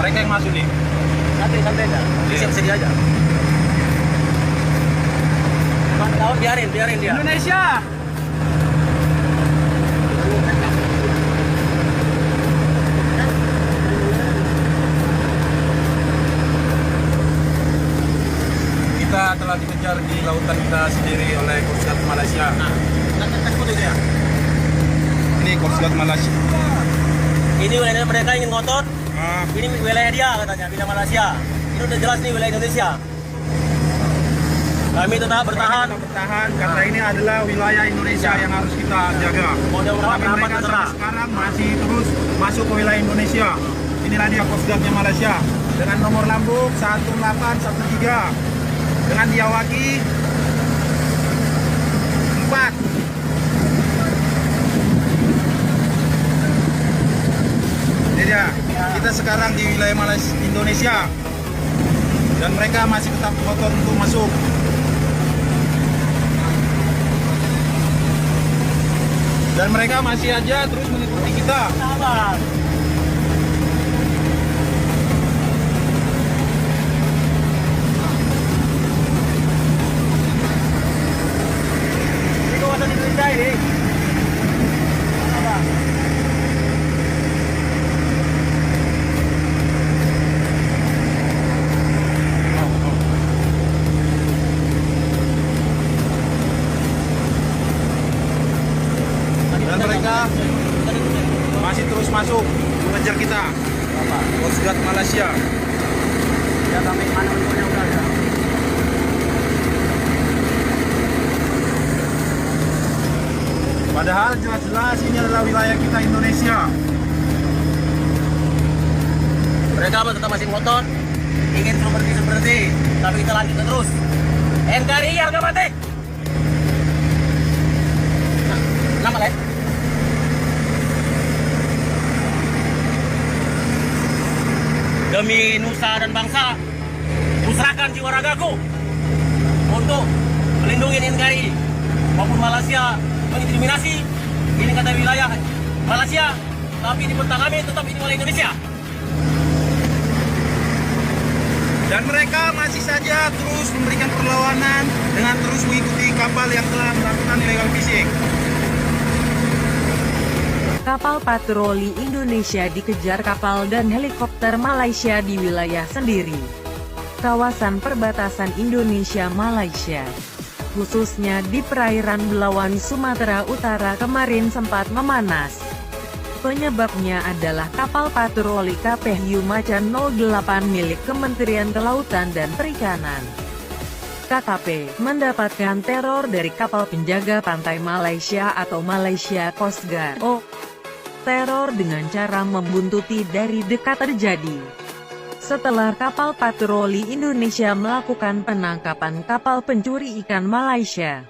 Mereka yang masuk nih. Santai aja. Sedih aja. Kawan biarin dia. Indonesia. Kita telah dikejar di lautan kita sendiri oleh Coast Guard Malaysia. Kasih foto itu ya. Ini Coast Guard Malaysia. Ini wilayah mereka ingin ngotot. Ini wilayah dia katanya, wilayah Malaysia. Ini udah jelas nih wilayah Indonesia. Kami tetap bertahan Karena ini adalah wilayah Indonesia yang harus kita jaga. Mudah-mudahan Tapi mereka sampai sekarang masih terus masuk ke wilayah Indonesia. Inilah dia Coast Guard-nya Malaysia dengan nomor lambung 1813 dengan diawaki 4. Ini dia. Kita sekarang di wilayah Malaysia Indonesia dan mereka masih tetap ngotot untuk masuk. Dan mereka masih aja terus mengikuti kita. sabar. Ini kawasan Indonesia ini. Sabar. Dan mereka masih terus masuk mengejar kita. Coast Guard Malaysia. Ya sampai mana untungnya udah ada. Padahal jelas-jelas ini adalah wilayah kita Indonesia. Mereka tetap masih ngotot, ingin seperti, tapi kita lanjutkan terus. NKRI harga mati. Nama lain. Demi nusa dan bangsa, kuserahkan jiwa ragaku untuk melindungi NKRI maupun Malaysia mengintimidasi. Ini kata wilayah Malaysia, tapi di bentak kami tetap ini wilayah Indonesia. Dan mereka masih saja terus memberikan perlawanan dengan terus mengikuti kapal yang telah melakukan illegal fishing. Kapal patroli Indonesia dikejar kapal dan helikopter Malaysia di wilayah sendiri. Kawasan perbatasan Indonesia-Malaysia, khususnya di perairan Belawan Sumatera Utara kemarin sempat memanas. Penyebabnya adalah kapal patroli KP Hiu Macan 08 milik Kementerian Kelautan dan Perikanan. KKP mendapatkan teror dari kapal penjaga pantai Malaysia atau Malaysia Coast Guard. Teror dengan cara membuntuti dari dekat terjadi setelah kapal patroli Indonesia melakukan penangkapan kapal pencuri ikan Malaysia.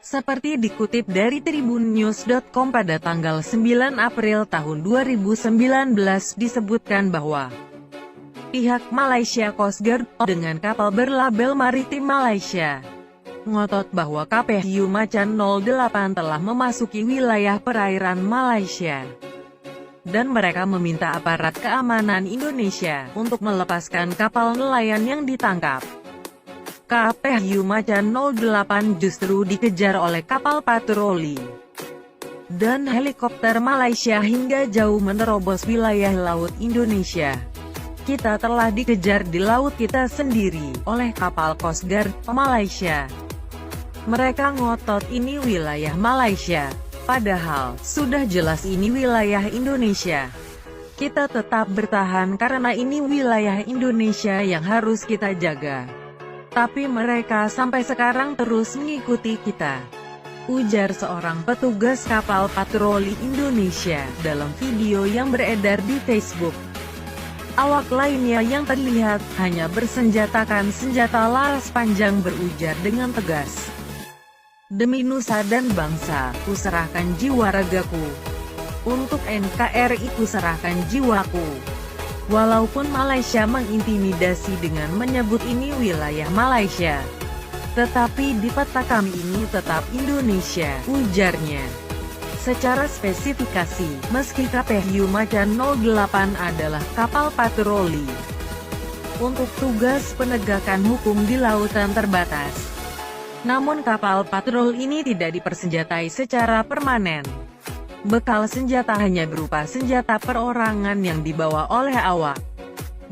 Seperti dikutip dari tribunnews.com pada tanggal 9 April tahun 2019 disebutkan bahwa pihak Malaysia Coast Guard dengan kapal berlabel Maritim Malaysia ngotot bahwa KP Hiu Macan 08 telah memasuki wilayah perairan Malaysia. Dan mereka meminta aparat keamanan Indonesia untuk melepaskan kapal nelayan yang ditangkap. KP Hiu Macan 08 justru dikejar oleh kapal patroli dan helikopter Malaysia hingga jauh menerobos wilayah laut Indonesia. Kita telah dikejar di laut kita sendiri oleh kapal Coast Guard Malaysia. Mereka ngotot ini wilayah Malaysia, padahal sudah jelas ini wilayah Indonesia. Kita tetap bertahan karena ini wilayah Indonesia yang harus kita jaga. Tapi mereka sampai sekarang terus mengikuti kita, ujar seorang petugas kapal patroli Indonesia dalam video yang beredar di Facebook. Awak lainnya yang terlihat hanya bersenjatakan senjata laras panjang berujar dengan tegas, "Demi nusa dan bangsa, kuserahkan jiwa ragaku. Untuk NKRI kuserahkan jiwaku." Walaupun Malaysia mengintimidasi dengan menyebut ini wilayah Malaysia, tetapi di peta kami ini tetap Indonesia, ujarnya. Secara spesifikasi, meski KP Hiu Macan 08 adalah kapal patroli untuk tugas penegakan hukum di lautan terbatas, namun kapal patrol ini tidak dipersenjatai secara permanen. Bekal senjata hanya berupa senjata perorangan yang dibawa oleh awak.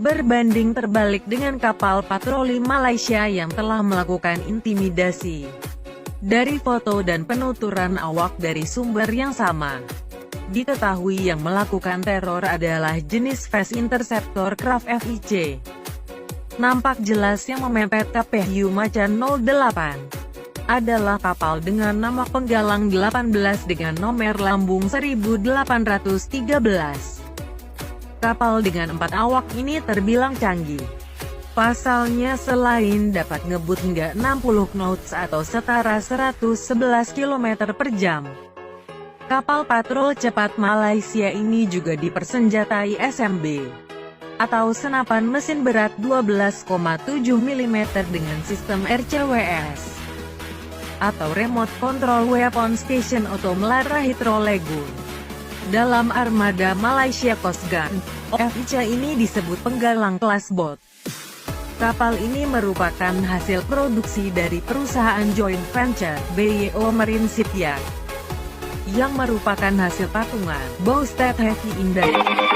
Berbanding terbalik dengan kapal patroli Malaysia yang telah melakukan intimidasi. Dari foto dan penuturan awak dari sumber yang sama, diketahui yang melakukan teror adalah jenis Fast Interceptor Craft FIC. Nampak jelas yang memepet KP Hiu Macan 08 adalah kapal dengan nama penggalang 18 dengan nomor lambung 1813. Kapal dengan 4 awak ini terbilang canggih. Pasalnya selain dapat ngebut hingga 60 knots atau setara 111 km per jam, kapal patrol cepat Malaysia ini juga dipersenjatai SMB atau senapan mesin berat 12,7 mm dengan sistem RCWS atau Remote Control Weapon Station atau Melara Hydrolegun. Dalam armada Malaysia Coast Guard, FIC ini disebut penggalang kelas bot. Kapal ini merupakan hasil produksi dari perusahaan joint venture BYO Marine Shipyard, yang merupakan hasil patungan Bowstat Heavy Industries.